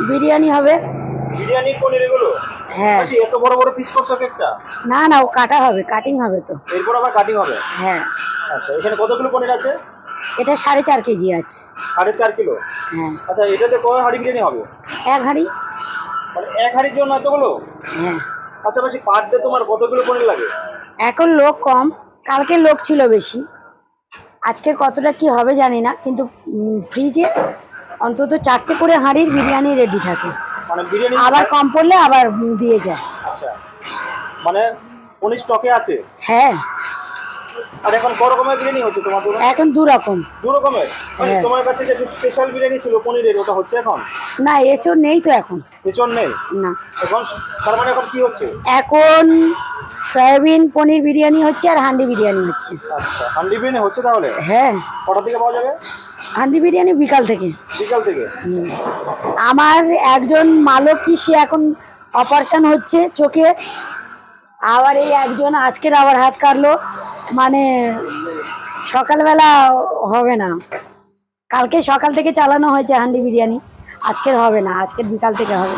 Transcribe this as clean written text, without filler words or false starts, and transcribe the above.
বিরিয়ানি হবে। বিরিয়ানি পনির এগুলো? হ্যাঁ। এত বড় বড় পিস করছো কেকটা? না না, ও কাটা হবে, কাটিং হবে তো। এরপর আবার কাটিং হবে? হ্যাঁ। আচ্ছা, এখানে কতগুলো পনির আছে? এটা 4.5 কেজি আছে। 4.5 কিলো? হ্যাঁ। আচ্ছা, এটাতে কয় হাঁড়ি বিরিয়ানি হবে? 1 হাঁড়ি। মানে 1 হাঁড়ির জন্য এতগুলো? হ্যাঁ। আচ্ছা মাসি, পার ডে তোমার কতগুলো পনির লাগে? এখন লোক কম, কালকে লোক ছিল বেশি। আজকের কতটা কি হবে জানি না, কিন্তু ফ্রিজে অন্তত 4টে করে হাঁড়ির বিরিয়ানি রেডি থাকে। মানে বিরিয়ানি আবার কম পড়লে আবার দিয়ে যায়। আচ্ছা, মানে পনির স্টকে আছে? হ্যাঁ। আর এখন ক রকমের বিরিয়ানি হচ্ছে তোমার দোকানে? এখন 2 রকম। 2 রকমের? মানে হ্যাঁ। তোমার কাছে যে স্পেশাল বিরিয়ানি ছিল পনিরের, ওটা হচ্ছে এখন? না, এঁচোড় নেই তো এখন। এঁচোড় নেই না। এখন? তার মানে এখন কি হচ্ছে? এখন সয়াবিন পনির বিরিয়ানি হচ্ছে আর হান্ডি বিরিয়ানি হচ্ছে। আচ্ছা, হান্ডি বিরিয়ানি হচ্ছে তাহলে? হ্যাঁ। কটা থেকে পাওয়া যাবে? হান্ডি বিরিয়ানি বিকাল থেকে। বিকাল থেকে? আমার একজন মালক কি, সে এখন অপারেশন হচ্ছে চোখে। আবার এই একজন আজকের আবার হাত কাটলো, মানে সকালবেলা হবে না। কালকে সকাল থেকে চালানো হয়েছে হান্ডি বিরিয়ানি, আজকের হবে না, আজকের বিকাল থেকে হবে।